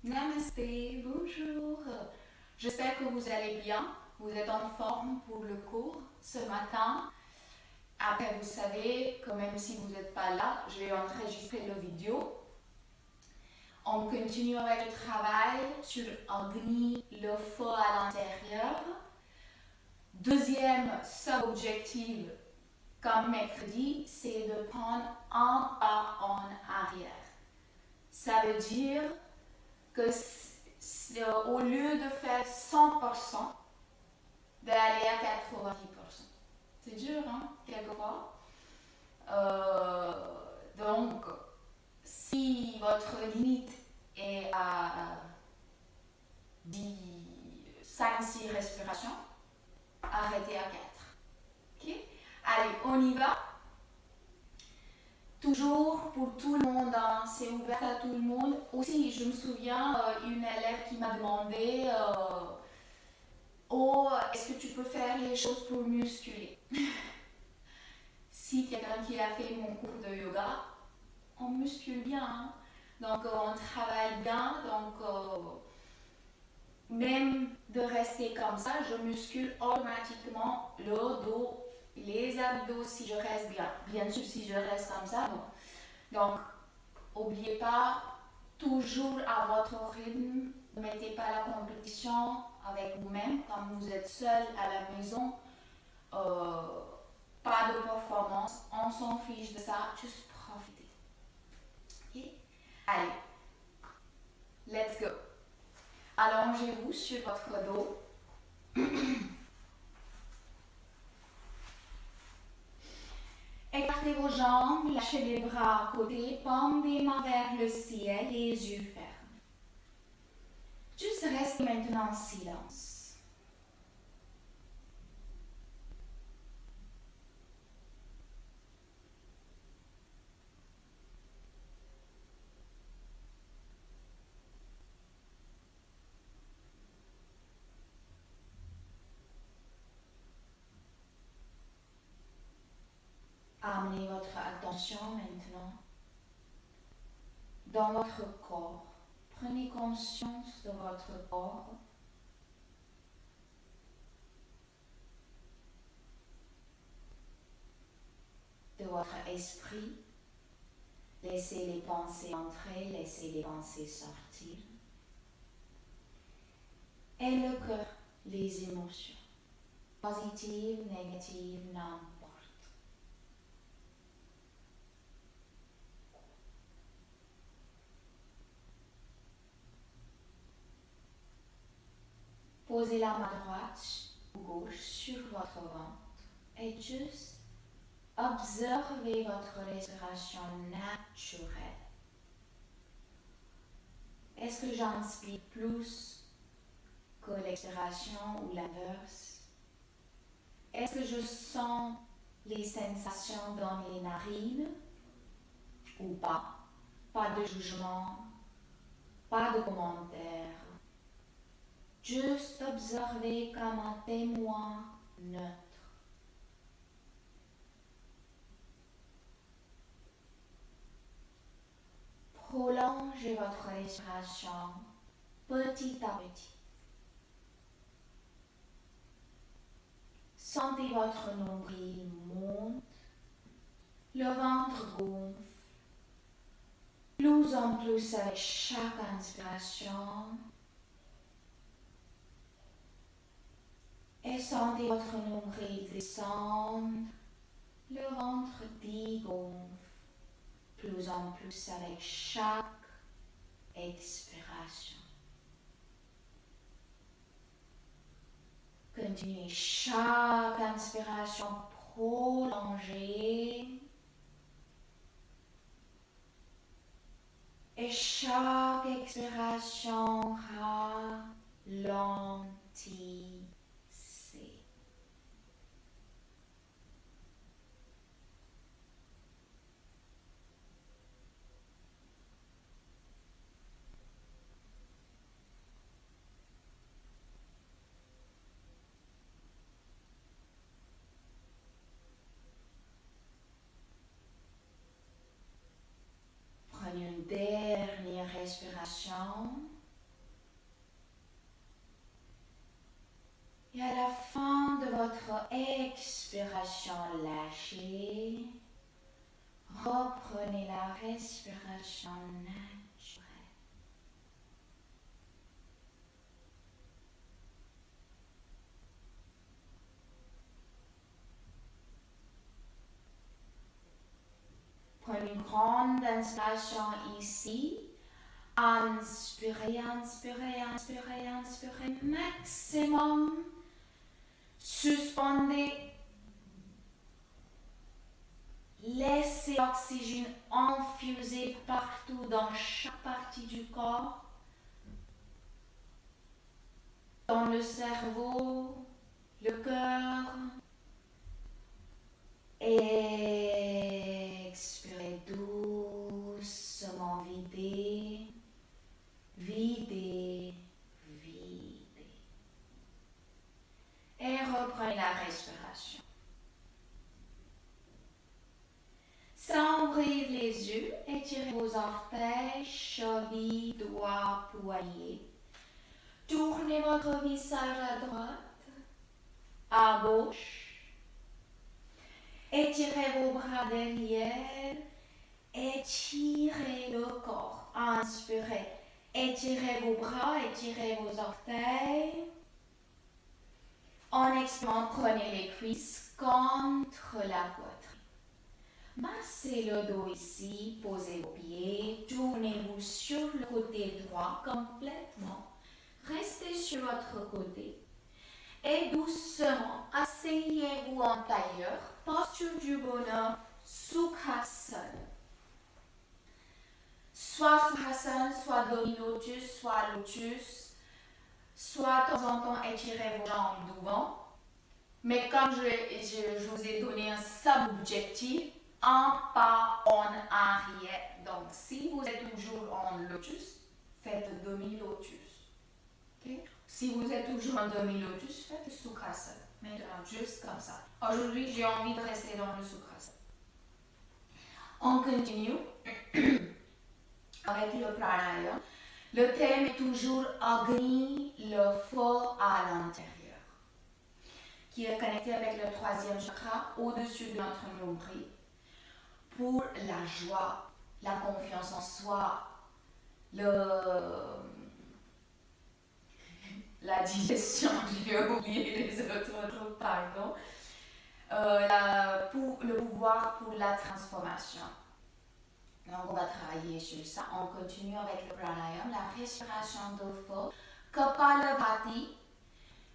Namasté, bonjour. J'espère que vous allez bien. Vous êtes en forme pour le cours ce matin. Après, vous savez que même si vous n'êtes pas là, je vais enregistrer la vidéo. On continue avec le travail sur Agni, le feu à l'intérieur. Deuxième sub-objectif, comme mercredi, c'est de prendre un pas en arrière. Ça veut dire que au lieu de faire 100%, d'aller à 90%. C'est dur, hein, quelquefois. Euh, donc, si votre limite est à 5-6 respirations, arrêtez à 4. Ok. Allez, on y va. Toujours pour tout le monde, hein, c'est ouvert à tout le monde. Aussi, je me souviens, une élève qui m'a demandé oh, est-ce que tu peux faire les choses pour musculer? Si quelqu'un qui a fait mon cours de yoga, on muscule bien, hein. Donc on travaille bien, donc même de rester comme ça, je muscule automatiquement le dos, les abdos si je reste bien. Bien sûr, si je reste comme ça, non. Donc, n'oubliez pas, toujours à votre rythme, ne mettez pas la compétition avec vous-même, comme vous êtes seul à la maison. Euh, Pas de performance, on s'en fiche de ça, juste profitez. Okay? Allez, let's go. Allongez-vous sur votre dos. Écartez vos jambes, lâchez les bras à côté, paume des mains vers le ciel, les yeux fermés. Juste restez maintenant en silence. Amenez votre attention maintenant dans votre corps. Prenez conscience de votre corps. De votre esprit. Laissez les pensées entrer, laissez les pensées sortir. Et le cœur, les émotions, positives, négatives, n'importe. Posez la main droite ou gauche sur votre ventre et juste observez votre respiration naturelle. Est-ce que j'inspire plus que l'expiration ou l'inverse? Est-ce que je sens les sensations dans les narines ou pas? Pas de jugement, pas de commentaire. Juste observer comme un témoin neutre. Prolongez votre respiration petit à petit. Sentez votre nombril monte, le ventre gonfle, plus en plus avec chaque inspiration. Et sentez votre nombril descendre, le ventre dégonfle, plus en plus avec chaque expiration. Continuez chaque inspiration prolongée et chaque expiration ralentissez. Prenez une dernière respiration. Et à la fin de votre expiration, lâchez. Reprenez la respiration naturelle. Prenez une grande inspiration ici. Inspirez, inspirez, inspirez, inspirez maximum. Suspendez. Laissez l'oxygène infuser partout dans chaque partie du corps. Dans le cerveau, le cœur. Expirez doucement, videz, videz, videz. Et reprenez la respiration. Sans ouvrir les yeux, étirez vos orteils, chevilles, doigts, poignets. Tournez votre visage à droite, à gauche. Étirez vos bras derrière. Étirez le corps. Inspirez. Étirez vos bras, étirez vos orteils. En expirant, prenez les cuisses contre la poitrine. Massez le dos ici, posez vos pieds, tournez-vous sur le côté droit complètement. Restez sur votre côté. Et doucement, asseyez-vous en tailleur, posture du bonheur, Sukhasana. Soit Sukhasana, soit demi-lotus, soit lotus. Soit de temps en temps étirez vos jambes devant. Mais comme je vous ai donné un sub-objectif, un pas en arrière. Donc si vous êtes toujours en lotus, faites demi-lotus. Okay? Si vous êtes toujours en demi-lotus, faites Sukhasana. Maintenant, juste comme ça. Aujourd'hui, j'ai envie de rester dans le Sukhasana. On continue avec le pranayama. Le thème est toujours Agni, le feu à l'intérieur, qui est connecté avec le troisième chakra au-dessus de notre nombril pour la joie, la confiance en soi, la digestion, j'ai oublié les autres, pardon, pour le pouvoir pour la transformation. Donc on va travailler sur ça. On continue avec le pranayama, la respiration de feu, Kapalabhati.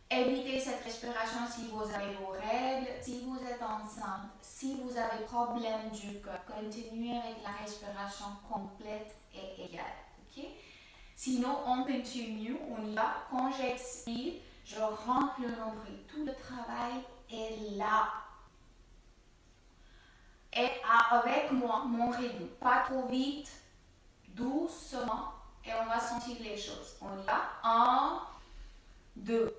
Évitez cette respiration si vous avez vos règles, si vous êtes enceinte, si vous avez problème du cœur. Continuez avec la respiration complète et égale. Okay? Sinon, on continue, on y va. Quand j'expire, je rentre le nombril. Tout le travail est là. Et avec moi, mon rythme, pas trop vite, doucement, et on va sentir les choses. On y va. 1, 2.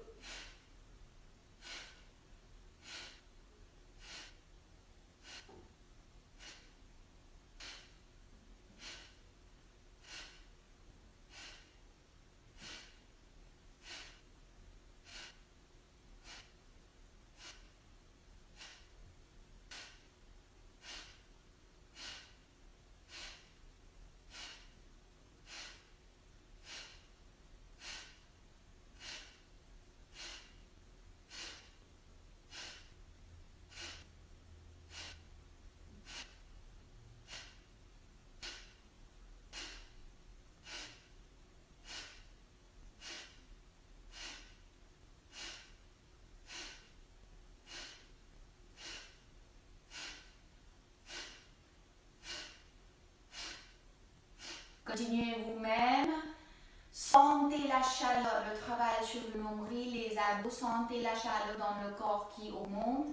Continuez vous-même. Sentez la chaleur, le travail sur le nombril, les abdos. Sentez la chaleur dans le corps qui augmente.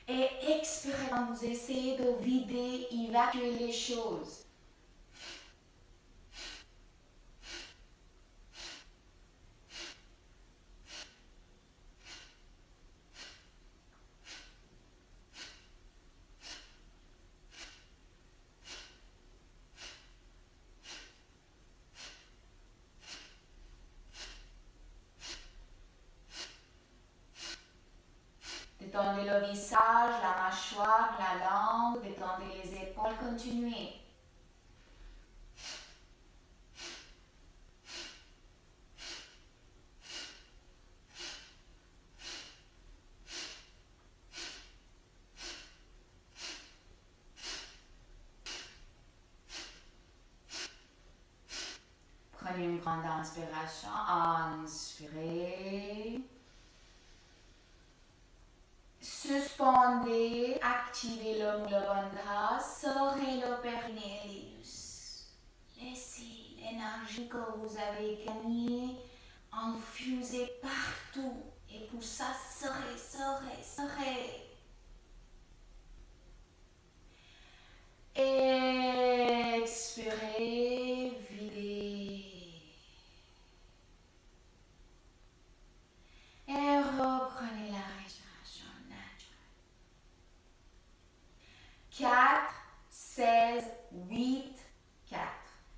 Et expirez quand vous essayez de vider, évacuer les choses. Détendez le visage, la mâchoire, la langue, détendez les épaules, continuez. Prenez une grande inspiration, inspirez. Suspendez, activez le Mulabandha, serrez le périnéus. Laissez l'énergie que vous avez gagnée infuser partout. Et pour ça, serrez, serrez, serrez. Expirez, videz. Et reprenez la respiration naturelle. 4, 16, 8, 4.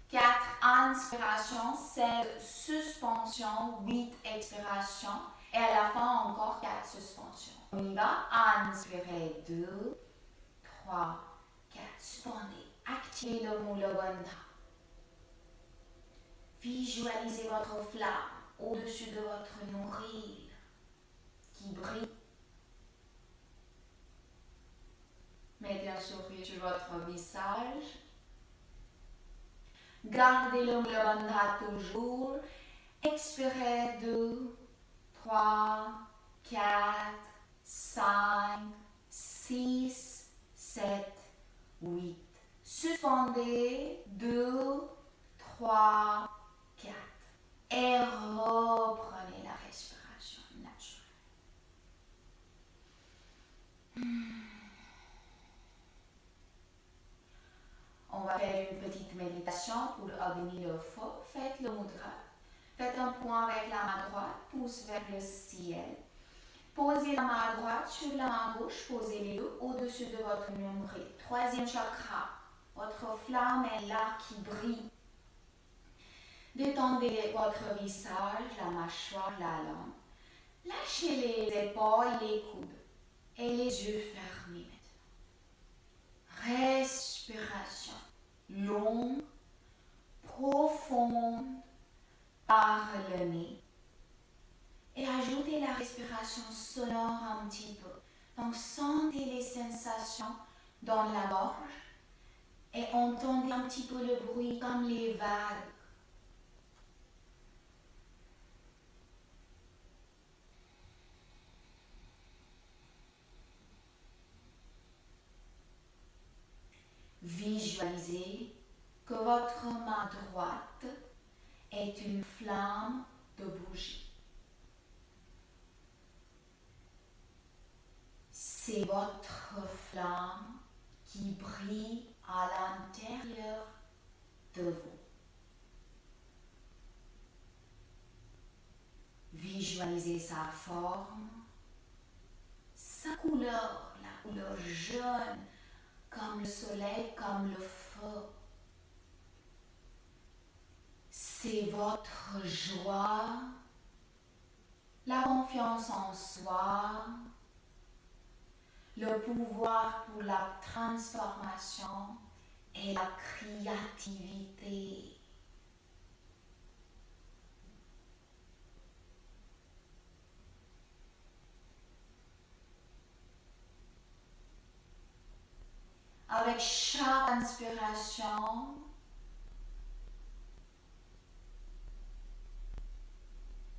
4 inspiration, 16 suspension, 8 expiration. Et à la fin, encore 4 suspensions. On y va. Inspirez, 2, 3, 4. Suspendez. Activez le Mulabandha. Visualisez votre flamme au-dessus de votre nombril qui brille. Mettez un sourire sur votre visage. Gardez le Mulabandha toujours. Expirez 2, 3, 4, 5, 6, 7, 8. Suspendez 2, 3, 4. Et reprenez la respiration naturelle. On va faire une petite méditation pour organiser le feu. Faites le mudra. Faites un point avec la main droite, pouce vers le ciel. Posez la main droite sur la main gauche, posez les deux au-dessus de votre nombril. Troisième chakra, votre flamme est là qui brille. Détendez votre visage, la mâchoire, la langue. Lâchez les épaules, les coudes et les yeux fermés maintenant. Respiration longue, profonde par le nez. Et ajoutez la respiration sonore un petit peu. Donc sentez les sensations dans la gorge et entendez un petit peu le bruit comme les vagues. Visualisez que votre main droite est une flamme de bougie. C'est votre flamme qui brille à l'intérieur de vous. Visualisez sa forme, sa couleur, la couleur jaune, comme le soleil, comme le feu. C'est votre joie, la confiance en soi, le pouvoir pour la transformation et la créativité. Avec chaque inspiration,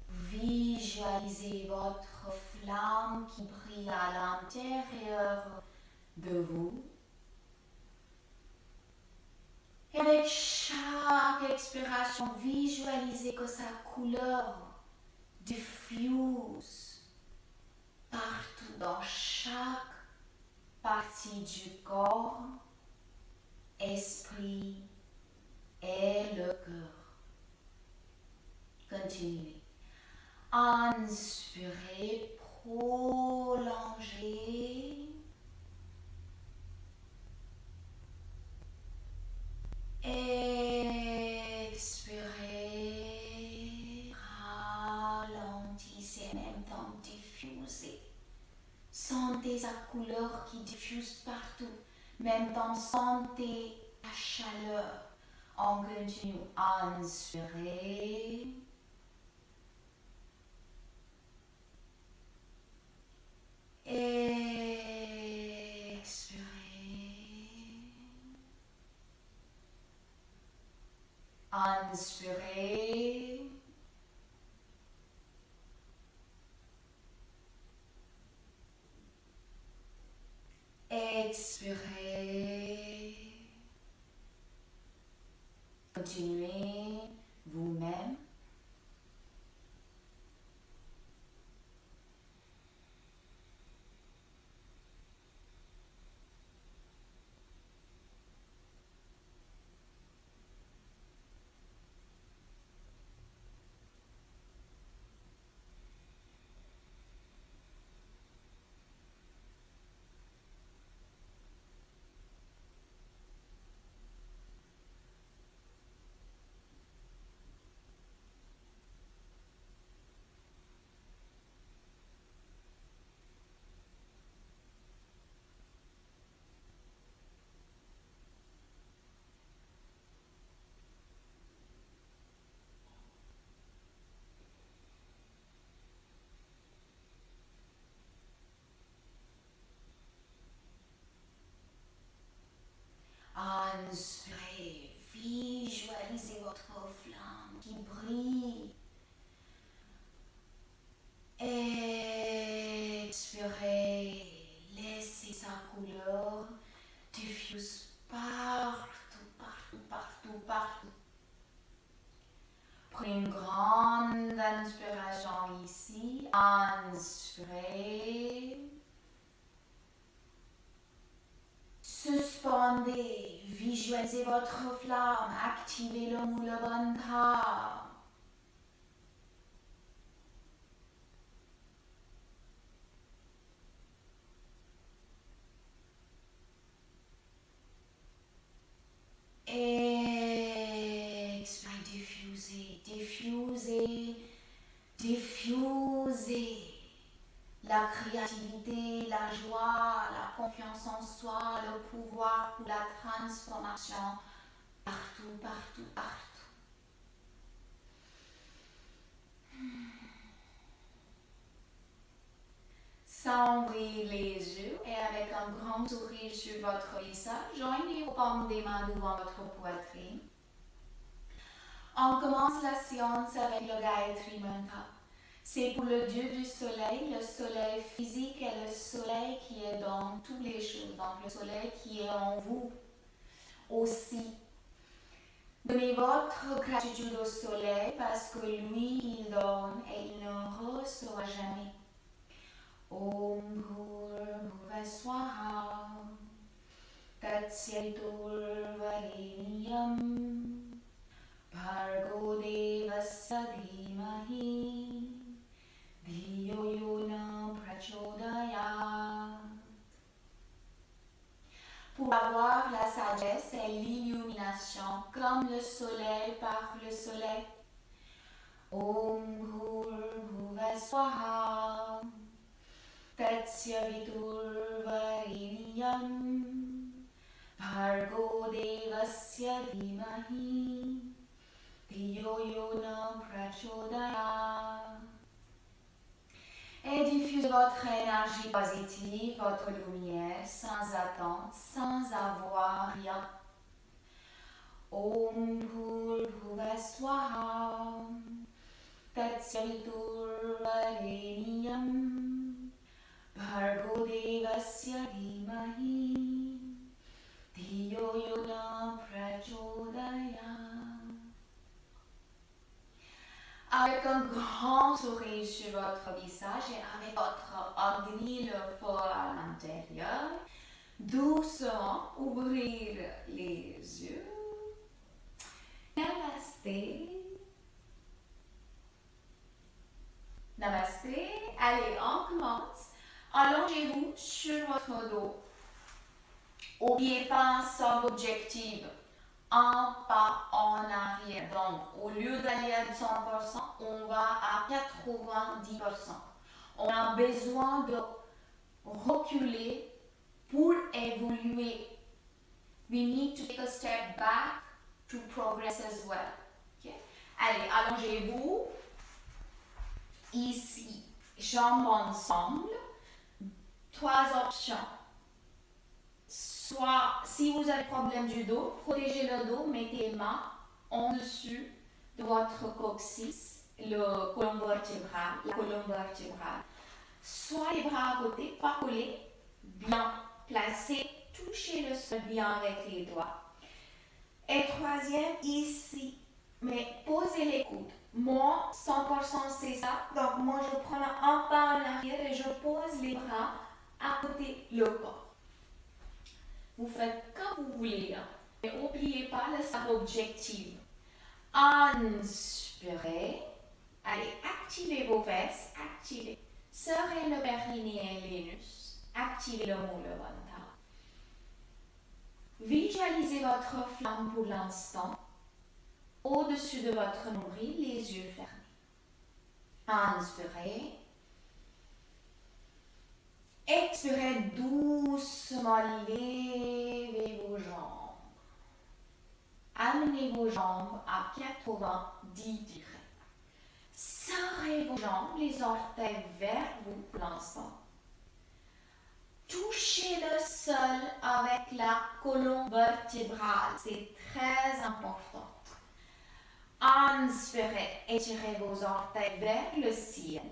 visualisez votre flamme qui brille à l'intérieur de vous. Et avec chaque expiration, visualisez que sa couleur diffuse partout dans chaque partie du corps, esprit et le cœur. Continuez. Inspirez, prolongez. Expirez, ralentissez, en même temps diffusez. Sans Sentez sa couleur qui diffuse partout. Même temps, sentez la chaleur. On continue. Inspirez. Expirez. Inspirez. Expirez. Continuez vous-même. Inspirez, visualisez votre flamme qui brille. Expirez, laissez sa couleur diffuse partout, partout, partout, partout. Prenez une grande inspiration ici. Inspirez. Suspendez, visualisez votre flamme, activez le Mula Bandha. Expirez, diffusez, diffusez, diffusez. La créativité, la joie, la confiance en soi, le pouvoir pour la transformation, partout, partout, partout. Sans ouvrir les yeux et avec un grand sourire sur votre visage, joignez vos paumes des mains devant votre poitrine. On commence la séance avec le Gayatri Mantra. C'est pour le Dieu du soleil, le soleil physique et le soleil qui est dans toutes les choses, donc le soleil qui est en vous aussi. Donnez votre gratitude au soleil parce que lui, il donne et il ne reçoit jamais. Om Bhurbhuva Swaha Tatsyaviturvarenyam Bhargo Devasya Dhimahi Dhiyo Yona Prachodayat. Pour avoir la sagesse et l'illumination comme le soleil par le soleil. Om Bhurbhuva Swaha Tatsyaviturvarenyam Bhargo Devasya Dhimahi Dhiyo Yona Prachodayat. Et diffusez votre énergie positive, votre lumière, sans attente, sans avoir rien. Om Bhurbhuva Swaha Tatsyaviturvarenyam Bhargo Devasya Dhimahi Dhiyo Yona Prachodayat. Avec un grand sourire sur votre visage et avec votre Agni, le feu à l'intérieur, doucement ouvrir les yeux. Namasté. Namasté. Allez, on commence. Allongez-vous sur votre dos. N'oubliez pas un seul objectif. Un pas en arrière. Donc, au lieu d'aller à 100%, on va à 90%. On a besoin de reculer pour évoluer. We need to take a step back to progress as well. Okay? Allez, allongez-vous. Ici, jambes ensemble. 3 options. Soit, si vous avez problème du dos, protégez le dos, mettez les mains en dessus de votre coccyx, le colonne vertébrale, la colonne vertébrale. Soit les bras à côté, pas collés, bien placés, touchez le sol bien avec les doigts. Et troisième, ici, mais posez les coudes. Moi, 100% c'est ça. Donc moi, je prends un pas en arrière et je pose les bras à côté le corps. Vous faites comme vous voulez, hein. Mais n'oubliez pas le cercle objectif. Inspirez. Allez, activez vos fesses. Activez. Serrez le périnée et l'anus. Activez le mot, le ventre. Visualisez votre flamme pour l'instant. Au-dessus de votre nombril, les yeux fermés. Inspirez. Expirez doucement, levez vos jambes. Amenez vos jambes à 90 degrés. Serrez vos jambes, les orteils vers vous pour l'instant. Touchez le sol avec la colonne vertébrale, c'est très important. Inspirez, étirez vos orteils vers le ciel.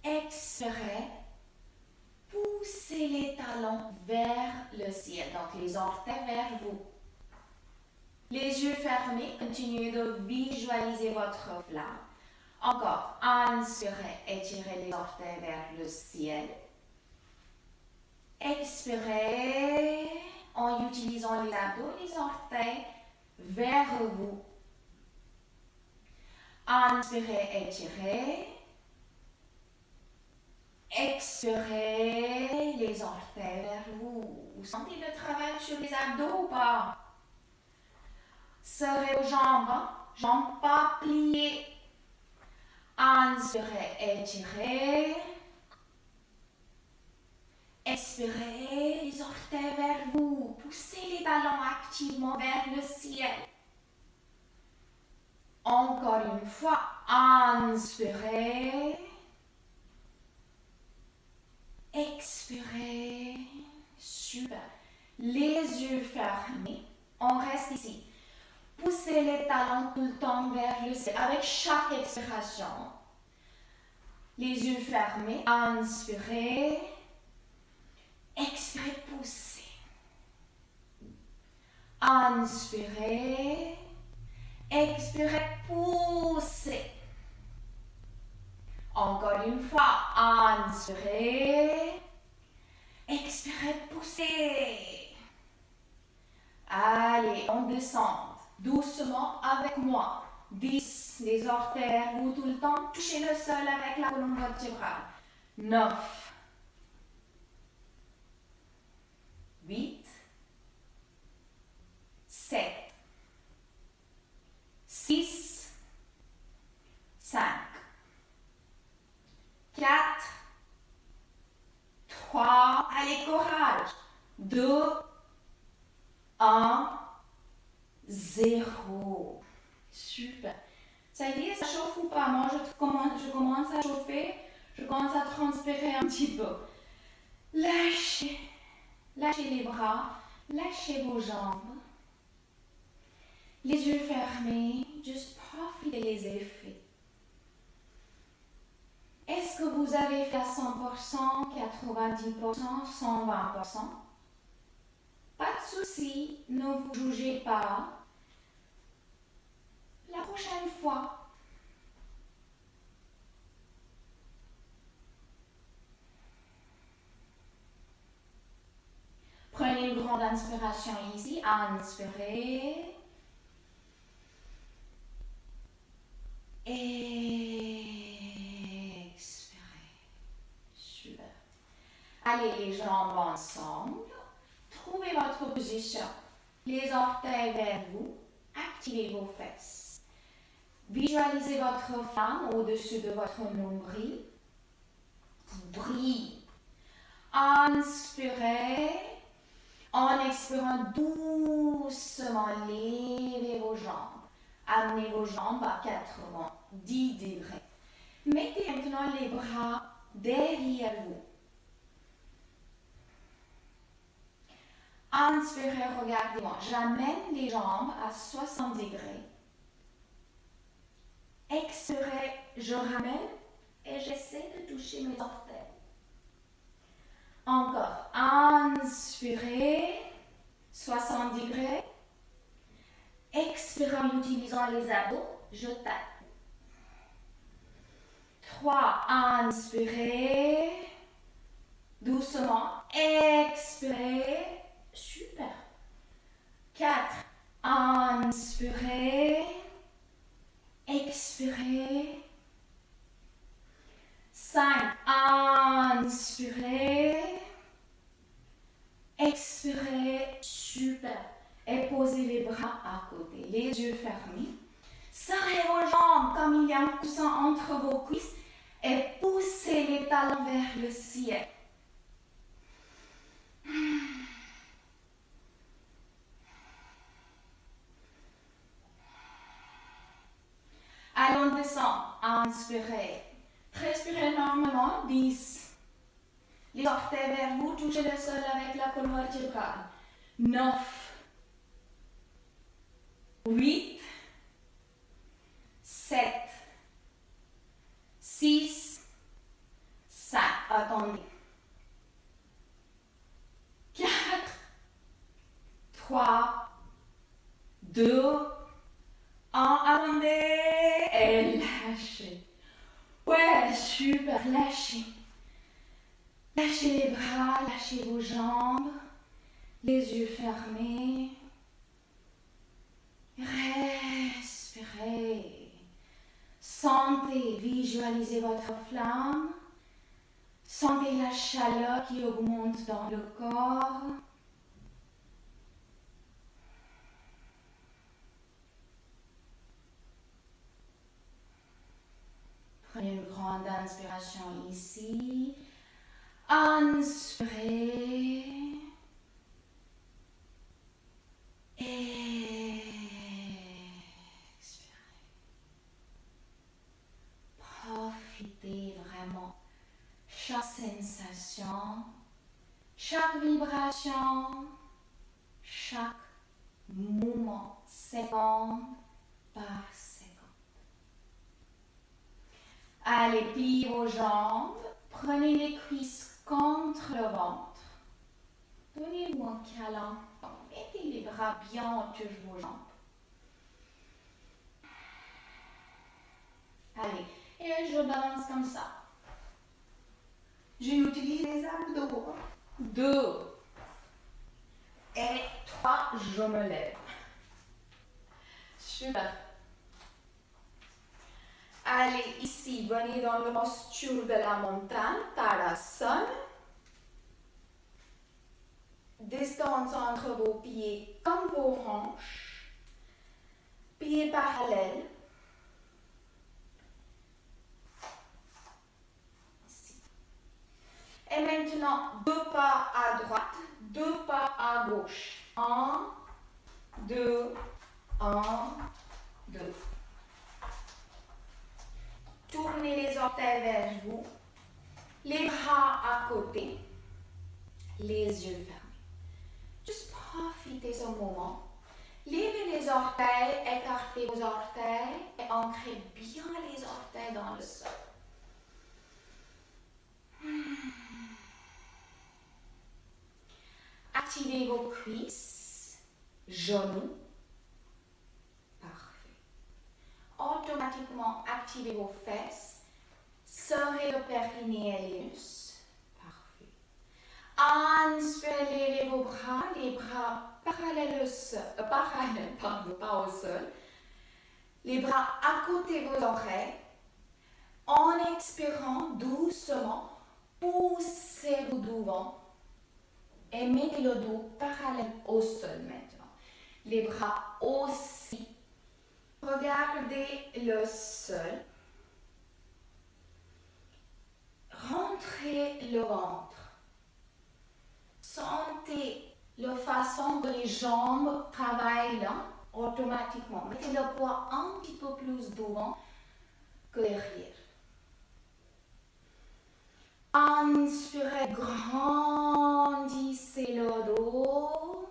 Expirez, poussez les talons vers le ciel, donc les orteils vers vous. Les yeux fermés, continuez de visualiser votre flamme. Encore, inspirez, étirez les orteils vers le ciel. Expirez, en utilisant les abdos, les orteils vers vous. Inspirez, étirez. Expirez les orteils vers vous. Vous sentez le travail sur les abdos ou pas? Serrez vos jambes, hein? Jambes pas pliées. Inspirez, étirez. Expirez les orteils vers vous. Poussez les talons activement vers le ciel. Encore une fois, inspirez. Expirez. Super. Les yeux fermés. On reste ici. Poussez les talons tout le temps vers le ciel. Avec chaque expiration. Les yeux fermés. Inspirez. Expirez, poussez. Inspirez. Expirez, poussez. Encore une fois, inspirez. Expirez, poussez. Allez, on descend doucement avec moi. 10, les orteils, vous tout le temps. Touchez le sol avec la colonne vertébrale. 9, 8, 7, 6, 5, 4, 3, allez, courage. 2, 1, 0. Super. Ça y est, ça chauffe ou pas? Moi, je commence à chauffer. Je commence à transpirer un petit peu. Lâchez. Lâchez les bras. Lâchez vos jambes. Les yeux fermés. Juste profitez des effets. Est-ce que vous avez fait à 100%, 90%, 120%? Pas de souci, ne vous jugez pas. La prochaine fois, prenez une grande inspiration ici. Inspirez. Expirez. Super. Allez, les jambes ensemble. Trouvez votre position. Les orteils vers vous. Activez vos fesses. Visualisez votre flamme au-dessus de votre nombril. brille. Inspirez. En expirant doucement, levez vos jambes. Amenez vos jambes à 90 degrés. Mettez maintenant les bras derrière vous. Inspirez, regardez-moi. J'amène les jambes à 60 degrés. Expirez, je ramène et j'essaie de toucher mes orteils. Encore. Inspirez, 60 degrés. Expirez en utilisant les abdos, je tape. 3, inspirez. Doucement, expirez. Super. 4, inspirez. Expirez. 5, inspirez. Expirez. Super. Et posez les bras à côté, les yeux fermés. Serrez vos jambes comme il y a un coussin entre vos cuisses et poussez les talons vers le ciel. Allons descendre. Inspirez. Respirez normalement. 10. Les orteils vers vous, touchez le sol avec la colonne vertébrale. 9. 8. 7. 6. 5. Attendez. 4. 3. 2. 1. Attendez. Et lâchez. Ouais, super. Lâchez. Lâchez les bras, lâchez vos jambes. Les yeux fermés. Respirez. Sentez, visualisez votre flamme. Sentez la chaleur qui augmente dans le corps. Prenez une grande inspiration ici. Inspirez. Expirez. Profitez vraiment. Chaque sensation, chaque vibration, chaque mouvement, seconde par seconde. Allez, pliez vos jambes. Prenez les cuisses contre le ventre. Donnez-vous un câlin. Mettez les bras bien autour de vos jambes. Allez, et je balance comme ça. J'utilise les abdos. 2 et 3, je me lève. Super. Allez, ici, venez dans la posture de la montagne, Tadasana. Distance entre vos pieds comme vos hanches. Pieds parallèles. Ici. Et maintenant, 2 pas à droite, 2 pas à gauche. 1, 2, 1, 2. Tournez les orteils vers vous. Les bras à côté. Les yeux fermés. Juste profitez ce moment. Levez les orteils, écartez vos orteils et ancrez bien les orteils dans le sol. Activez vos cuisses, genoux. Parfait. Automatiquement, activez vos fesses. Serrez le périnée et l'anus. Inspirez, levez vos bras, les bras parallèles au sol, pas au sol. Les bras à côté de vos oreilles. En expirant doucement, poussez-vous devant et mettez le dos parallèle au sol maintenant. Les bras aussi. Regardez le sol. Rendez Montrez le ventre. Sentez la façon que les jambes travaillent là, automatiquement. Mettez le poids un petit peu plus devant que derrière. Inspirez, grandissez le dos.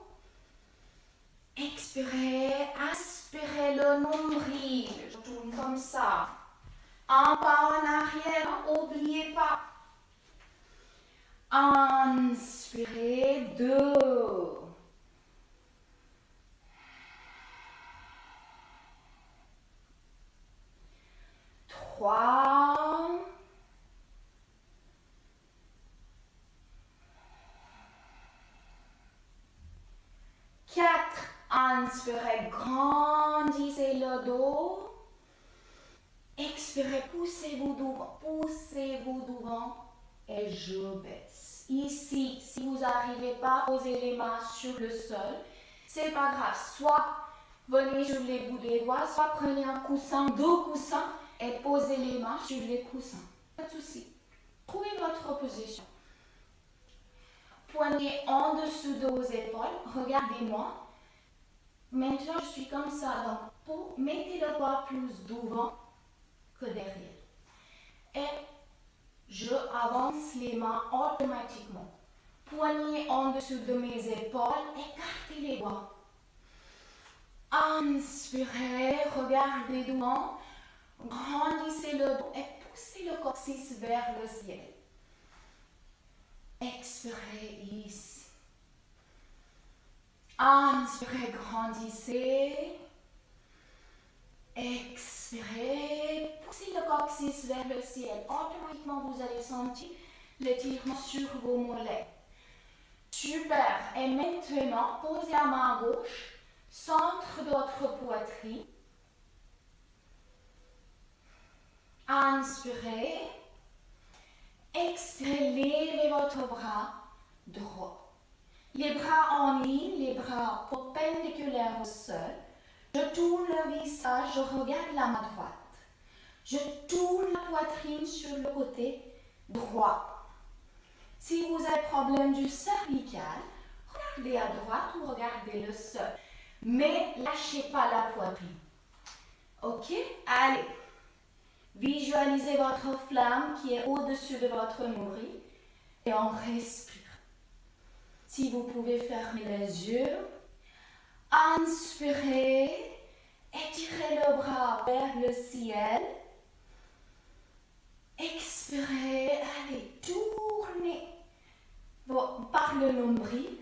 Expirez, aspirez le nombril. Je tourne comme ça. Un pas en arrière, n'oubliez pas. Inspirez, 2. 3. 4. Inspirez, grandissez le dos. Expirez, poussez-vous devant et je baisse. Ici, si vous n'arrivez pas à poser les mains sur le sol, c'est pas grave. Soit venez sur les bouts des doigts, soit prenez un coussin, 2 coussins et posez les mains sur les coussins. Pas de souci. Trouvez votre position. Poignets en dessous de vos épaules. Regardez-moi. Maintenant, je suis comme ça. Donc, mettez le poids plus devant que derrière. Et je avance les mains automatiquement. Poignets en dessous de mes épaules. Écartez les doigts. Inspirez, regardez devant. Grandissez le dos et poussez le coccyx vers le ciel. Expirez ici. Inspirez, grandissez. Expirez, poussez le coccyx vers le ciel. Automatiquement, vous allez sentir l'étirement sur vos mollets. Super. Et maintenant, posez la main gauche, centre de votre poitrine. Inspirez. Expirez, levez votre bras droit. Les bras en ligne, les bras perpendiculaires au sol. Je tourne le visage, je regarde la main droite. Je tourne la poitrine sur le côté droit. Si vous avez problème du cervical, regardez à droite ou regardez le sol. Mais lâchez pas la poitrine. Ok? Allez. Visualisez votre flamme qui est au-dessus de votre nombril et on respire. Si vous pouvez fermer les yeux, inspirez, étirez le bras vers le ciel. Expirez, allez, tournez par le nombril,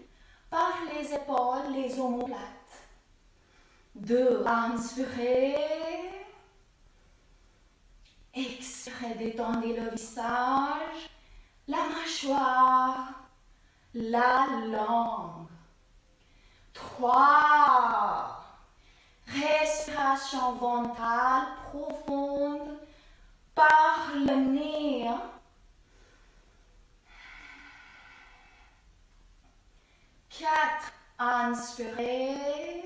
par les épaules, les omoplates. 2, inspirez. Expirez, détendez le visage, la mâchoire, la langue. 3. Respiration ventrale profonde par le nez. 4. Inspirez.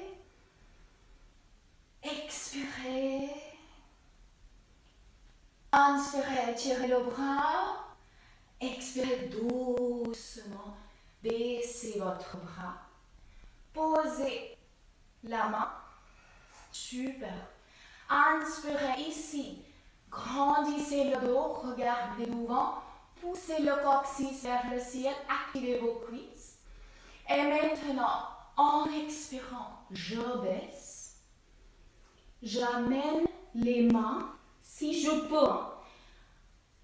Expirez. Inspirez, étirez le bras. Expirez doucement. Baissez votre bras. Posez la main. Super. Inspirez ici. Grandissez le dos. Regardez devant. Poussez le coccyx vers le ciel. Activez vos cuisses. Et maintenant, en expirant, je baisse. J'amène les mains, si je peux,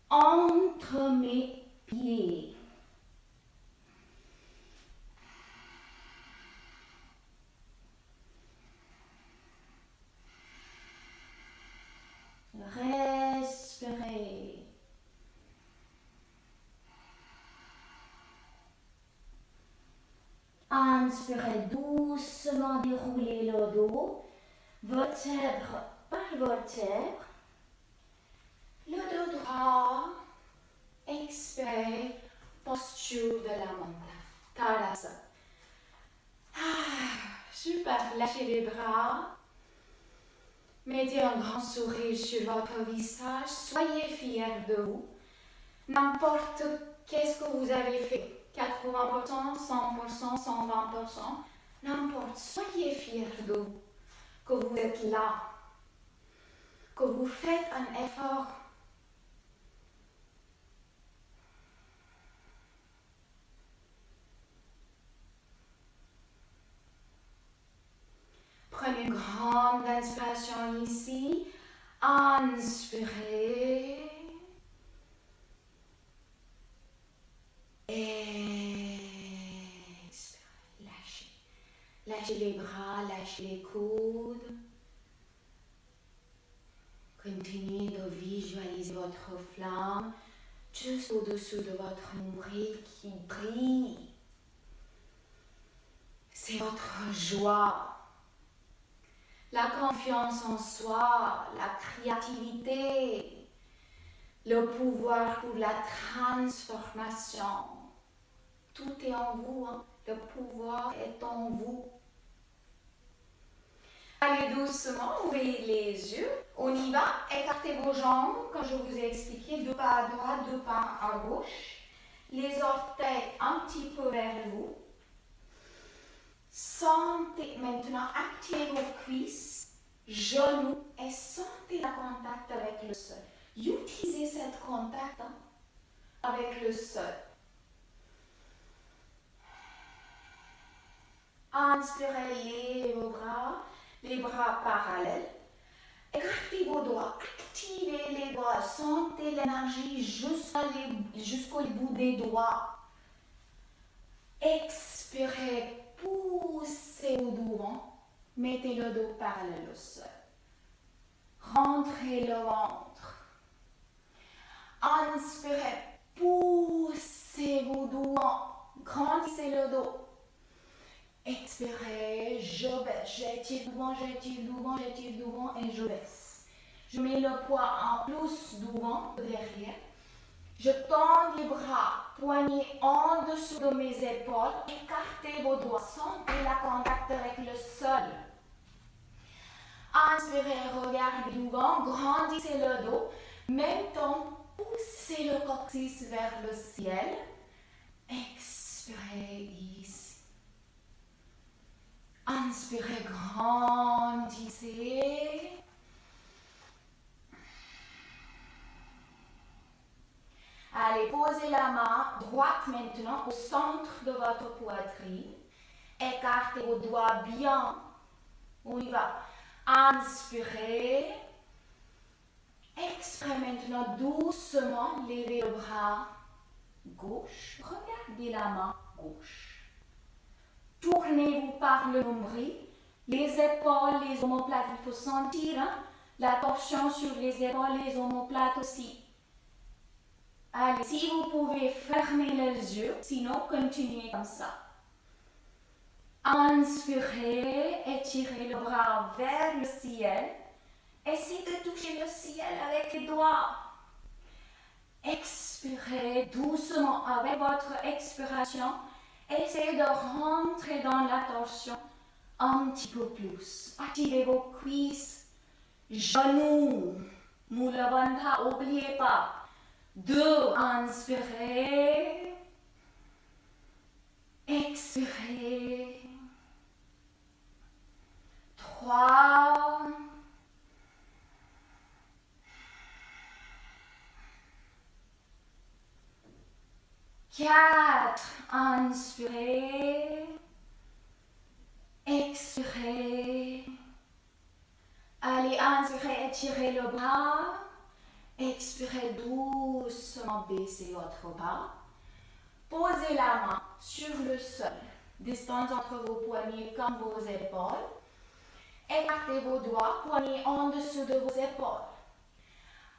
entre mes pieds. Respirez. Inspirez doucement, déroulez le dos, vertèbre par vertèbre. Le dos droit. Expirez, posture de la montagne. Tadasana. Super, lâchez les bras. Mettez un grand sourire sur votre visage. Soyez fiers de vous. N'importe qu'est-ce que vous avez fait, 80%, 100%, 120%, n'importe, soyez fiers de vous, que vous êtes là, que vous faites un effort. Prenez une grande inspiration ici. Inspirez. Expirez. Lâchez. Lâchez les bras, lâchez les coudes. Continuez de visualiser votre flamme juste au-dessous de votre nombril qui brille. C'est votre joie. La confiance en soi, la créativité, le pouvoir pour la transformation. Tout est en vous, hein? Le pouvoir est en vous. Allez doucement, ouvrez les yeux. On y va. Écartez vos jambes, comme je vous ai expliqué, deux pas à droite, deux pas à gauche. Les orteils un petit peu vers vous. Sentez maintenant, activez vos cuisses, genoux et sentez le contact avec le sol. Utilisez cet contact avec le sol. Inspirez, levez vos bras, les bras parallèles. Écartez vos doigts, activez les doigts, sentez l'énergie jusqu'au bout des doigts. Expirez. Poussez au devant, mettez le dos parallèle au sol. Rentrez le ventre. Inspirez, poussez vos devant, grandissez le dos. Expirez, je baisse, j'étire devant, j'étire devant, j'étire devant et je baisse. Je mets le poids en plus devant, derrière. Je tends les bras, poignets en dessous de mes épaules, écartez vos doigts, sentez le contact avec le sol. Inspirez, regardez devant, grandissez le dos, même temps, poussez le coccyx vers le ciel. Expirez ici. Inspirez, grandissez. Allez, posez la main droite maintenant au centre de votre poitrine. Écartez vos doigts bien. On y va. Inspirez. Expirez maintenant doucement. Levez le bras gauche. Regardez la main gauche. Tournez-vous par le nombril. Les épaules, les omoplates. Il faut sentir la torsion sur les épaules, les omoplates aussi. Allez, si vous pouvez fermer les yeux, sinon continuez comme ça. Inspirez, étirez le bras vers le ciel. Essayez de toucher le ciel avec les doigts. Expirez doucement avec votre expiration. Essayez de rentrer dans la torsion un petit peu plus. Activez vos cuisses, genoux, Mula Bandha, n'oubliez pas. 2, inspirez, expirez, 3, 4, inspirez, expirez, allez, inspirez, étirez le bras. Expirez doucement, baissez votre bras. Posez la main sur le sol. Distance entre vos poignets comme vos épaules. Écartez vos doigts, poignets en dessous de vos épaules.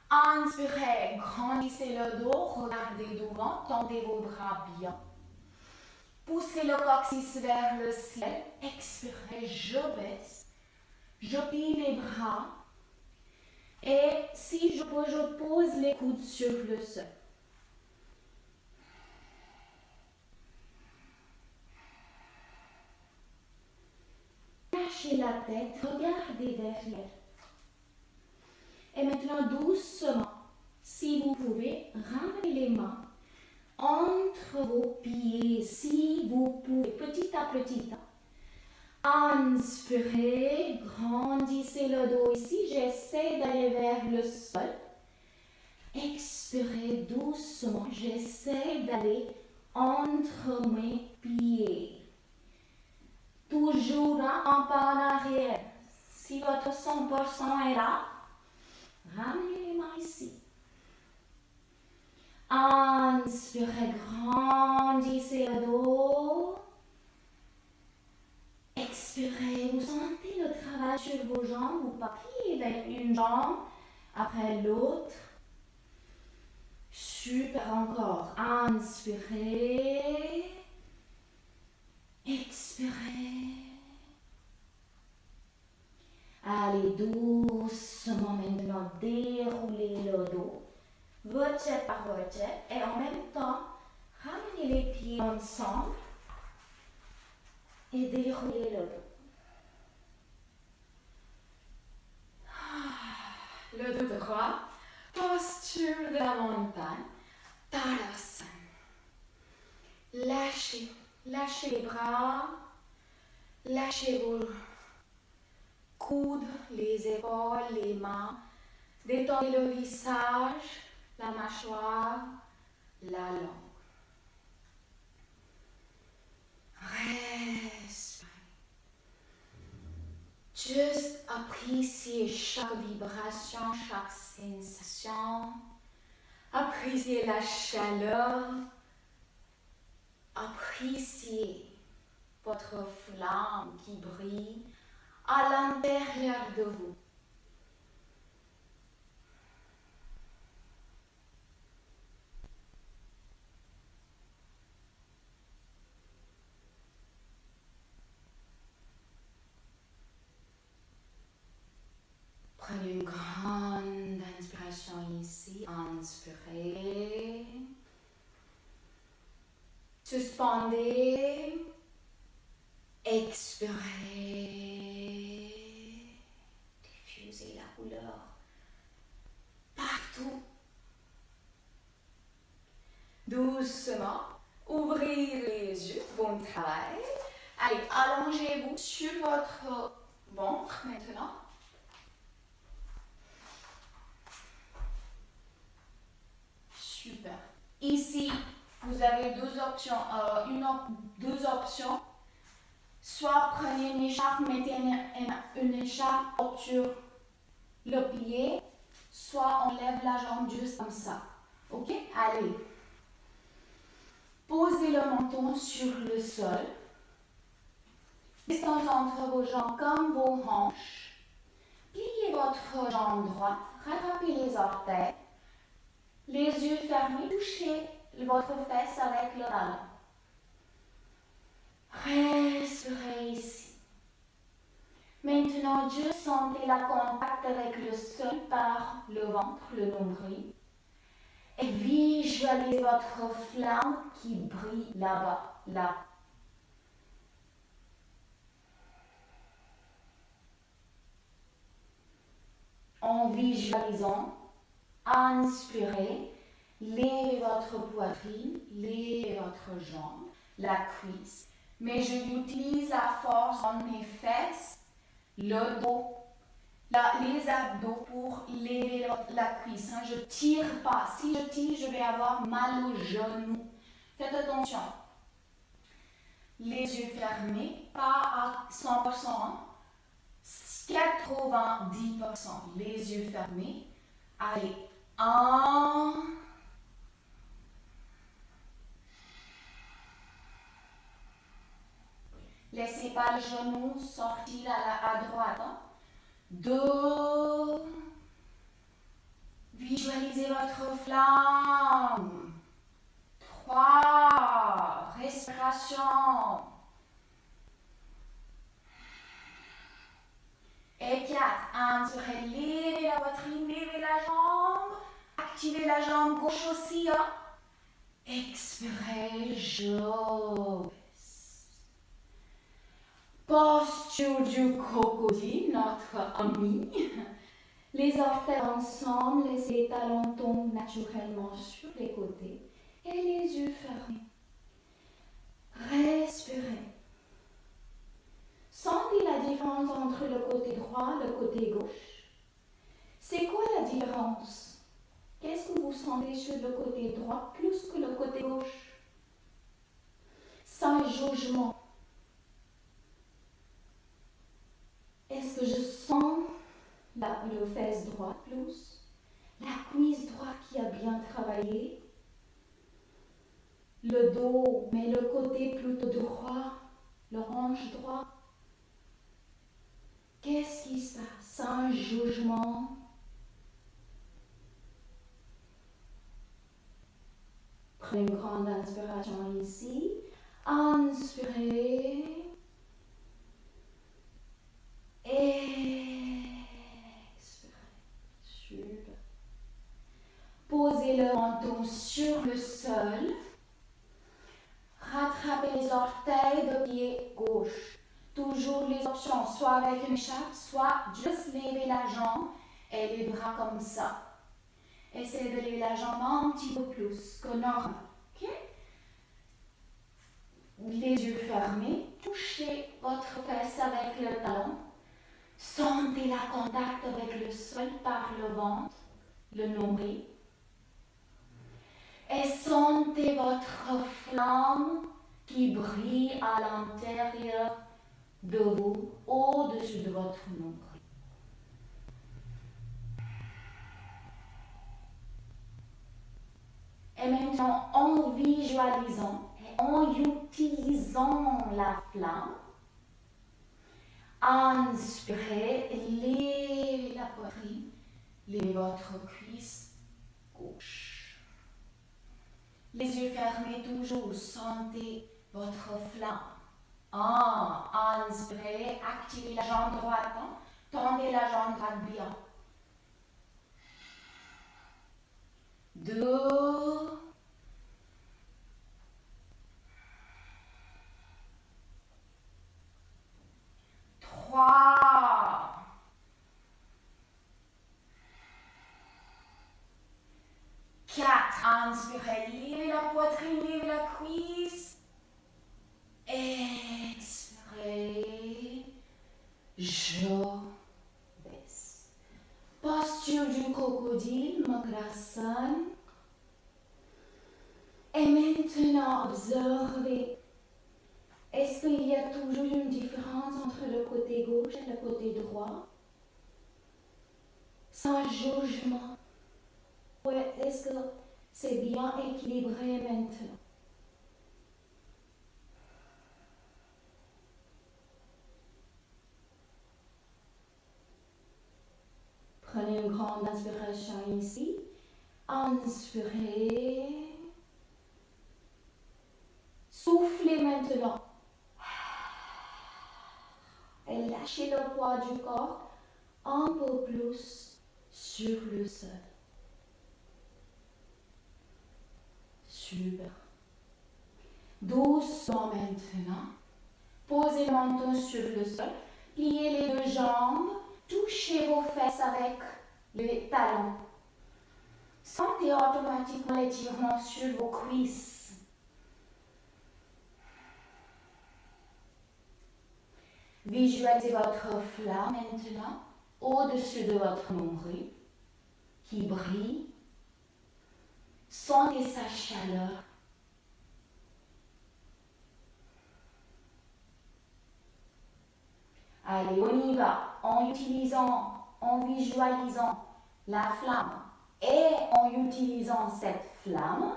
Inspirez, grandissez le dos, regardez devant, tendez vos bras bien. Poussez le coccyx vers le ciel. Expirez, je baisse. Je plie les bras. Et si je peux, je pose les coudes sur le sol. Lâchez la tête, regardez derrière. Et maintenant doucement, Si vous pouvez, ramenez les mains entre vos pieds, si vous pouvez, petit à petit. Inspirez, grandissez le dos ici, j'essaie d'aller vers le sol. Expirez doucement, j'essaie d'aller entre mes pieds. Toujours un pas en arrière. Si votre 100% est là, ramenez les mains ici. Inspirez, grandissez le dos. Expirez, vous sentez le travail sur vos jambes, vous pliez une jambe après l'autre. Super encore. Inspirez. Expirez. Allez doucement maintenant déroulez le dos. Vertèbre par vertèbre. Et en même temps, ramenez les pieds ensemble. Et déroulez le dos. Le dos droit. Posture de la montagne. Tadasana. Lâchez les bras. Lâchez vos coudes, les épaules, les mains. Détendez le visage, la mâchoire, la langue. Respirez. Juste appréciez chaque vibration, chaque sensation. Appréciez la chaleur. Appréciez votre flamme qui brille à l'intérieur de vous. Prenez une grande inspiration ici. Inspirez. Suspendez. Expirez. Diffusez la couleur partout. Doucement. Ouvrez les yeux. Bon travail. Allez, allongez-vous sur votre ventre maintenant. Super. Ici, vous avez deux options. Deux options. Soit prenez une écharpe, mettez une écharpe sur le pied, soit on lève la jambe juste comme ça. Ok? Allez. Posez le menton sur le sol. Distance entre vos jambes comme vos hanches. Pliez votre jambe droite. Rattrapez les orteils. Les yeux fermés. Touchez votre fesse avec le talon. Respirez ici. Maintenant, juste sentez la contact avec le sol par le ventre, le nombril. Et visualisez votre flamme qui brille là-bas, là. En visualisant, inspirez, levez votre poitrine, levez votre jambe, la cuisse. Mais je utilise la force dans mes fesses, le dos, les abdos pour lever la cuisse. Je ne tire pas. Si je tire, je vais avoir mal aux genoux. Faites attention. Les yeux fermés, pas à 100%, 90%. Les yeux fermés. Allez, 1. Laissez pas le genou sortir à droite. 2. Visualisez votre flamme. 3. Respiration. Et 4. Inspirez, levez la poitrine, levez la jambe. Activez la jambe gauche aussi. Expirez, je baisse. Posture du crocodile, notre ami. Les orteils ensemble, laissez les talons tomber naturellement sur les côtés et les yeux fermés. Respirez. Sentez la différence entre le côté droit et le côté gauche. C'est quoi la différence? Qu'est-ce que vous sentez sur le côté droit plus que le côté gauche? Sans jugement. Est-ce que je sens le fesse droit plus? La cuisse droite qui a bien travaillé? Le dos, mais le côté plutôt droit, le hanche droit? Qu'est-ce qui se passe? Sans jugement. Prenez une grande inspiration ici. Inspirez. Expirez. Super. Posez le menton sur le sol. Rattrapez les orteils de pied gauche. Toujours les options, soit avec une écharpe, soit juste lever la jambe et les bras comme ça. Essayez de lever la jambe un petit peu plus que normal. Okay? Les yeux fermés, touchez votre fesse avec le talon. Sentez la contact avec le sol par le ventre, le nombril. Et sentez votre flamme qui brille à l'intérieur de vous, au-dessus de votre nombril. Et maintenant, en visualisant et en utilisant la flamme, inspirez, levez la poitrine, levez votre cuisse gauche. Les yeux fermés toujours, sentez votre flamme. Inspirez, activez la jambe droite, tendez la jambe droite bien. 2, 3, 4. Inspirez, levez la poitrine, levez la cuisse. Expirez, je baisse. Posture du crocodile, Makrasana. Et maintenant, observez. Est-ce qu'il y a toujours une différence entre le côté gauche et le côté droit? Sans jugement. Ouais, est-ce que c'est bien équilibré maintenant? Prenez une grande inspiration ici. Inspirez. Soufflez maintenant. Et lâchez le poids du corps un peu plus sur le sol. Super. Doucement maintenant. Posez le menton sur le sol. Pliez les deux jambes. Touchez vos fesses avec les talons. Sentez automatiquement l'étirement sur vos cuisses. Visualisez votre flamme maintenant au-dessus de votre nombril qui brille. Sentez sa chaleur. Allez, on y va en visualisant la flamme et en utilisant cette flamme.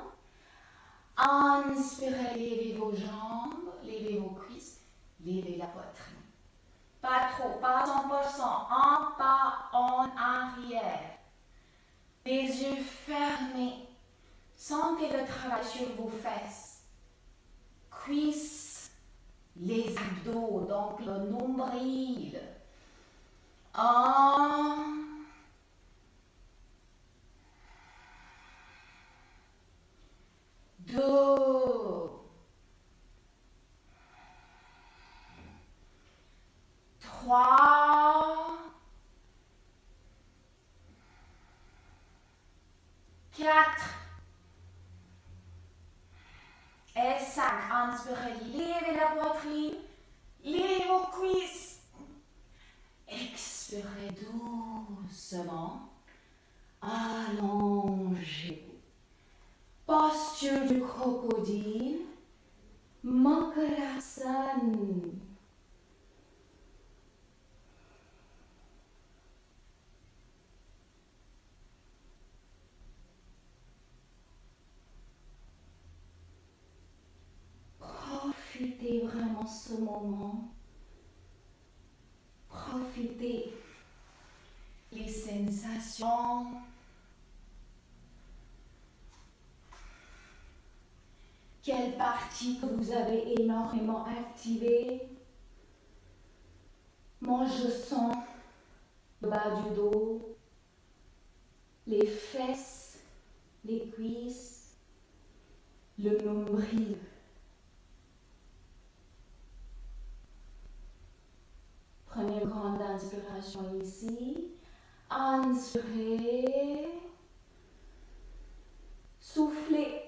Inspirez, levez vos jambes, levez vos cuisses, levez la poitrine. Pas trop, pas 100%, un pas en arrière. Les yeux fermés. Sentez le travail sur vos fesses. Cuisses, les abdos, donc le nombril. 1, 2, 3, 4 et 5. Inspirez, levez la poitrine, levez vos cuisses. Expirez doucement, allongez-vous. Posture du crocodile, Makarasana. Profitez vraiment ce moment. Profitez les sensations. Quelle partie que vous avez énormément activée? Moi, je sens le bas du dos, les fesses, les cuisses, le nombril. Prenez une grande inspiration ici. Inspirez. Soufflez.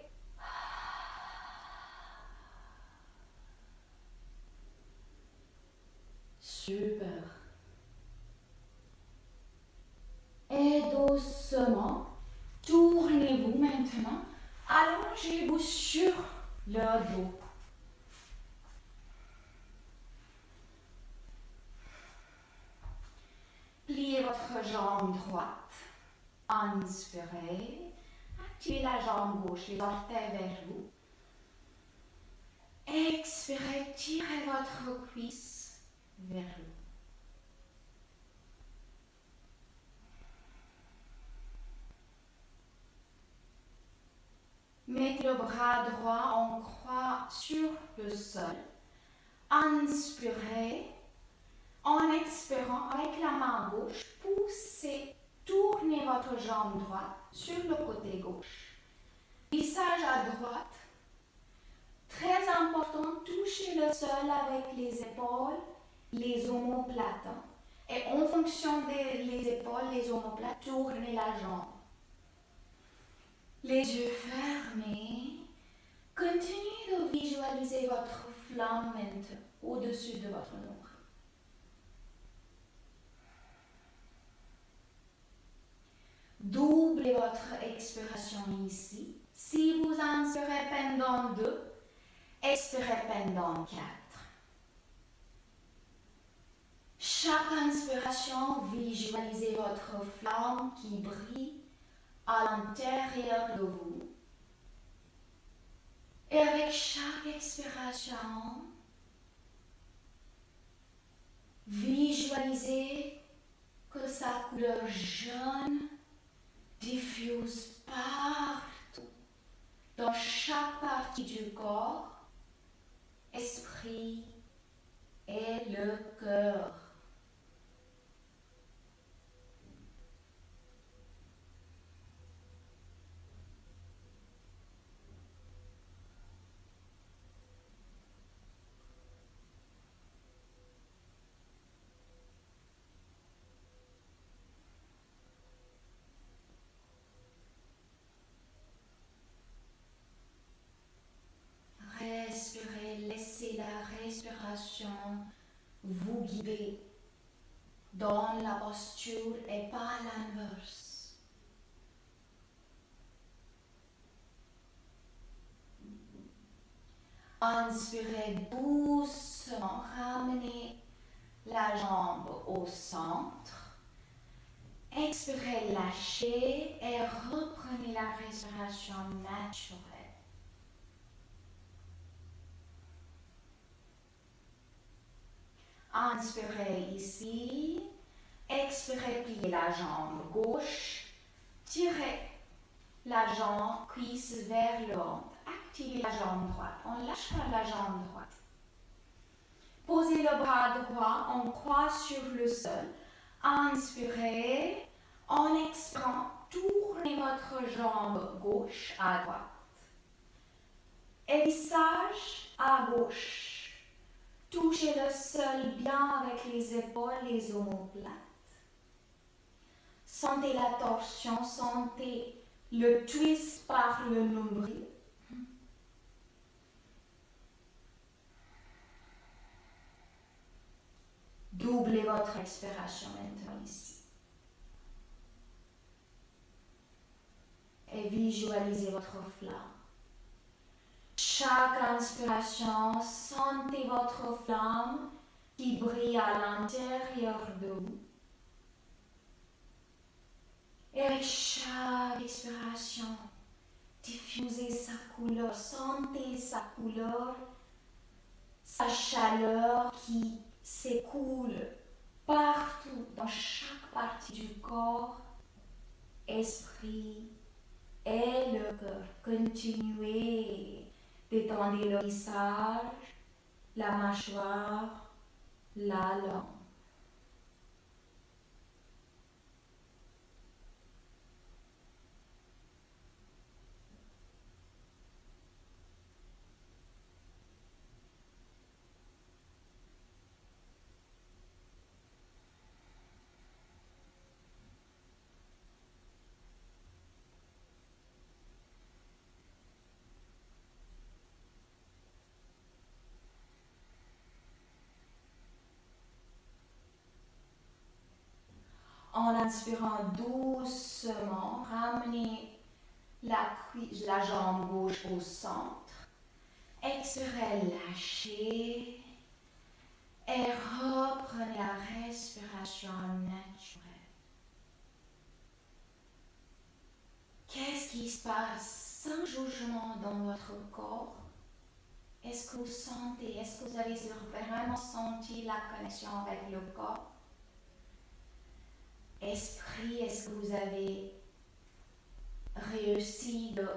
Super. Et doucement, tournez-vous maintenant. Allongez-vous sur le dos. Pliez votre jambe droite. Inspirez. Activez la jambe gauche, les orteils vers vous. Expirez, tirez votre cuisse vers vous. Mettez le bras droit en croix sur le sol. Inspirez. En expirant avec la main gauche, poussez, tournez votre jambe droite sur le côté gauche. Visage à droite. Très important, touchez le sol avec les épaules, les omoplates. Et en fonction des épaules, les omoplates, tournez la jambe. Les yeux fermés. Continuez de visualiser votre flamme maintenant au-dessus de votre nombril. Doublez votre expiration ici. Si vous inspirez pendant 2, expirez pendant 4. Chaque inspiration, visualisez votre flamme qui brille à l'intérieur de vous. Et avec chaque expiration, visualisez que sa couleur jaune diffuse partout, dans chaque partie du corps, esprit et le cœur. Respirez, laissez la respiration vous guider dans la posture et pas l'inverse. Inspirez doucement, ramenez la jambe au centre. Expirez, lâchez et reprenez la respiration naturelle. Inspirez ici, expirez, pliez la jambe gauche, tirez la jambe cuisse vers le ventre, activez la jambe droite, on lâche pas la jambe droite. Posez le bras droit en croix sur le sol, inspirez, en expirant, tournez votre jambe gauche à droite et visage à gauche. Touchez le sol bien avec les épaules, les omoplates. Sentez la torsion, sentez Le twist par le nombril. Doublez votre expiration maintenant ici. Et visualisez votre flamme. Chaque inspiration, sentez votre flamme qui brille à l'intérieur de vous. Et avec chaque expiration, diffusez sa couleur, sentez sa couleur, sa chaleur qui s'écoule partout, dans chaque partie du corps, esprit et le cœur. Continuez d'étendre le visage, la mâchoire, la langue. En inspirant doucement, ramenez la jambe gauche au centre. Expirez, lâchez et reprenez la respiration naturelle. Qu'est-ce qui se passe sans jugement dans votre corps? Est-ce que vous sentez, est-ce que vous avez vraiment senti la connexion avec le corps? Esprit, est-ce que vous avez réussi de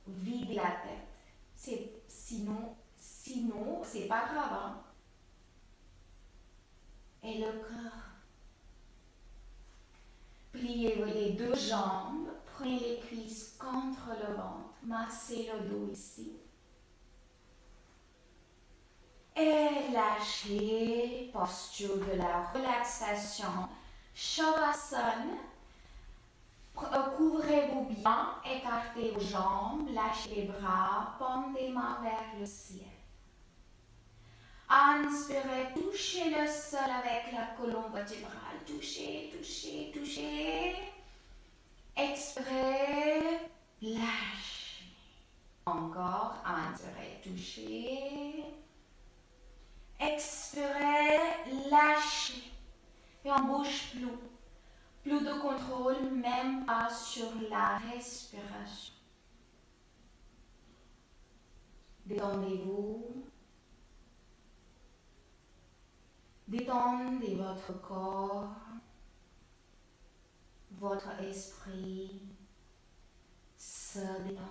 vider la tête? Sinon, c'est pas grave. Hein? Et le cœur. Pliez les deux jambes, prenez les cuisses contre le ventre, massez le dos ici. Et lâchez, posture de la relaxation. Shavasana, couvrez-vous bien, écartez vos jambes, lâchez les bras, pendez les mains vers le ciel. Inspirez, touchez le sol avec la colonne vertébrale, touchez, touchez, touchez. Expirez, lâchez. Encore, inspirez, touchez. Expirez, lâchez. Et on bouge plus. Plus de contrôle, même pas sur la respiration. Détendez-vous. Détendez votre corps, votre esprit se détend.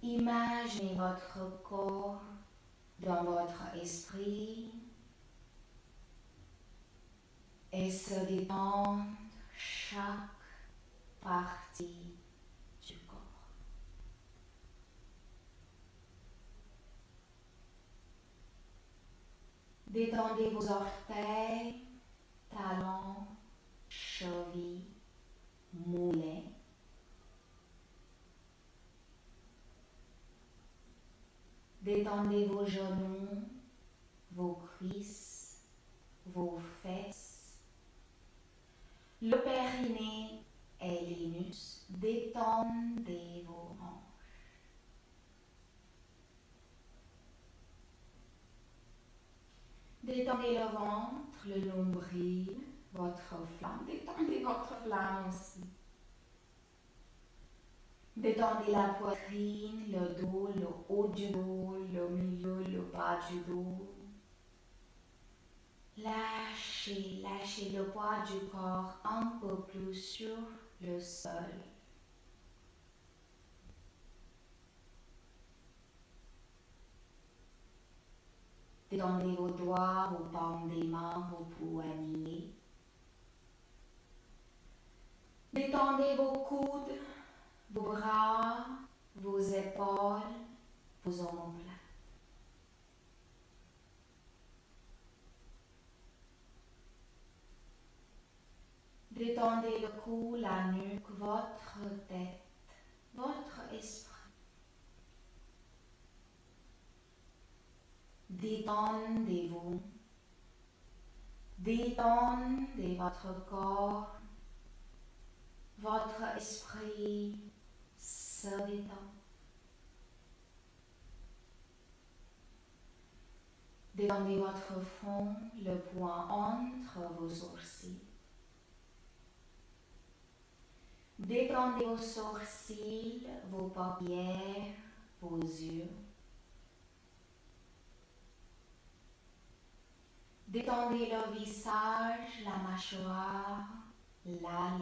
Imaginez votre corps dans votre esprit et se détendre chaque partie du corps. Détendez vos orteils, talons, chevilles, mollets. Détendez vos genoux, vos cuisses, vos fesses, le périnée et l'anus. Détendez vos hanches. Détendez le ventre, le nombril, votre flamme. Détendez votre flamme aussi. Détendez la poitrine, le dos, le haut du dos, le milieu, le bas du dos. Lâchez, lâchez le poids du corps un peu plus sur le sol. Détendez vos doigts, vos paumes des mains, vos poignets. Détendez vos coudes, vos bras, vos épaules, vos omoplates. Détendez le cou, la nuque, votre tête, votre esprit. Détendez-vous. Détendez votre corps. Votre esprit se détend. Détendez votre front, le poing entre vos sourcils. Détendez vos sourcils, vos paupières, vos yeux. Détendez le visage, la mâchoire, la langue.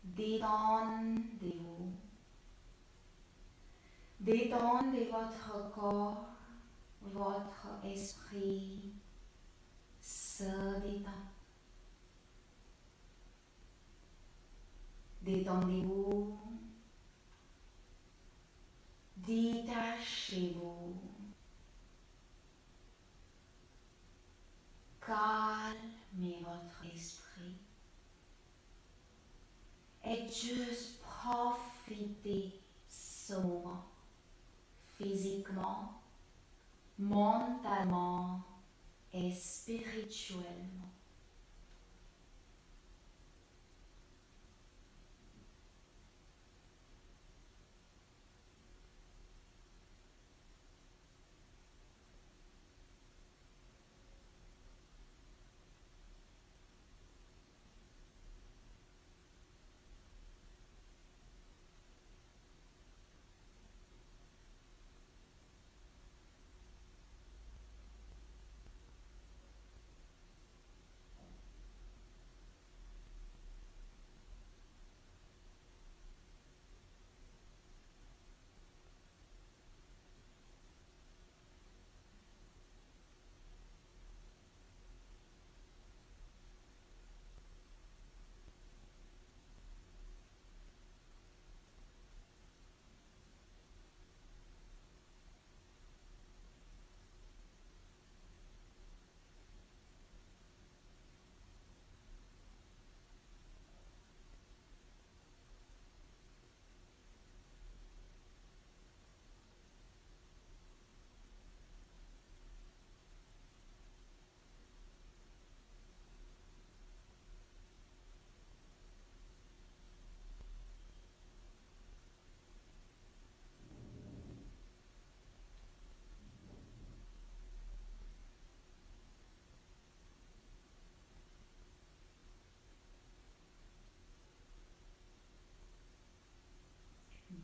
Détendez-vous. Détendez votre corps, votre esprit se détend. Détendez-vous. Détachez-vous. Calmez votre esprit. Et juste profitez ce moment, physiquement, mentalement et spirituellement.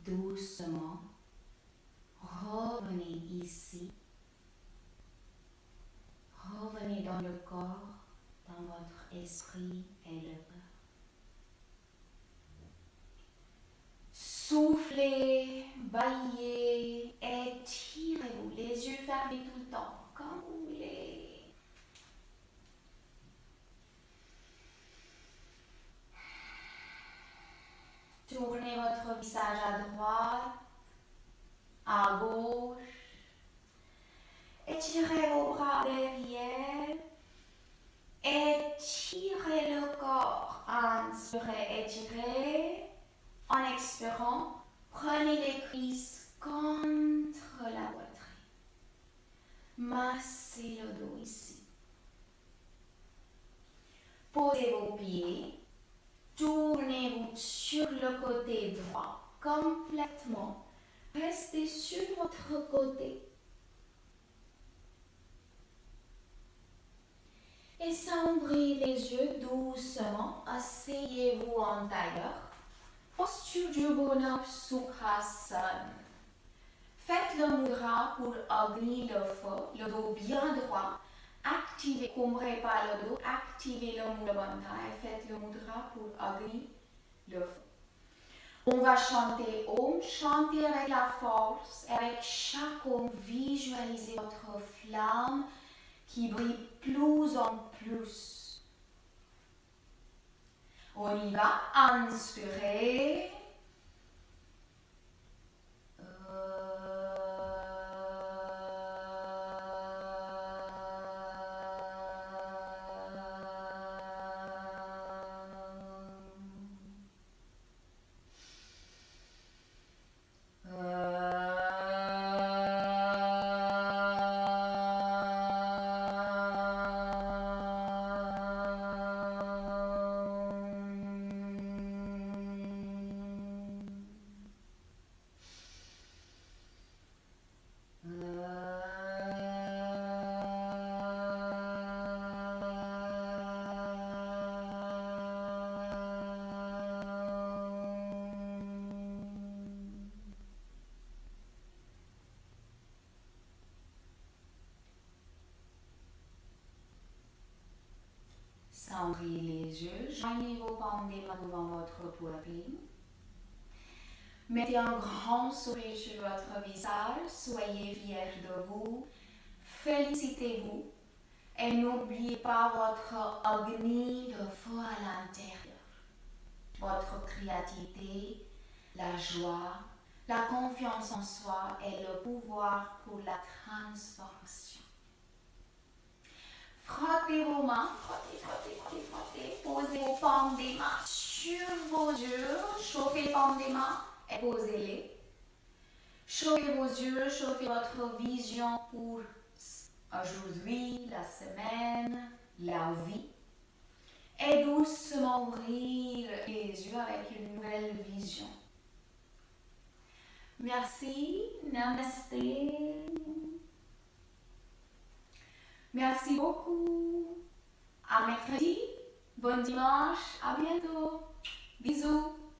Doucement, revenez ici. Revenez dans le corps, dans votre esprit et le cœur. Soufflez, baillez, étirez-vous, les yeux fermés tout le temps, comme vous voulez. Tournez votre visage à droite, à gauche. Étirez vos bras derrière. Étirez le corps. Inspirez, étirez. En expirant, prenez les cuisses contre la poitrine. Massez le dos ici. Posez vos pieds. Tournez-vous sur le côté droit complètement. Restez sur votre côté. Et sans ouvrir les yeux doucement, asseyez-vous en tailleur. Posture du bonheur Sukhasana. Faites le mudra pour Agni le feu, le dos bien droit. Activez, couvrez pas le dos, activez le mudra bandha et faites le mudra pour Agni le feu. On va chanter Om, chantez avec la force, et avec chaque Om, visualisez votre flamme qui brille plus en plus. On y va, inspirez. Ouvrez les yeux, joignez vos paumes des mains devant votre poitrine. Mettez un grand sourire sur votre visage, soyez fiers de vous, félicitez-vous et n'oubliez pas votre agni de feu à l'intérieur. Votre créativité, la joie, la confiance en soi et le pouvoir pour la transformation. Frottez vos mains, frottez. Posez vos paumes des mains sur vos yeux, chauffez les paumes des mains et posez-les. Chauffez vos yeux, chauffez votre vision pour aujourd'hui, la semaine, la vie. Et doucement ouvrir les yeux avec une nouvelle vision. Merci, namaste. Merci beaucoup. À mercredi. Bon dimanche. À bientôt. Bisous.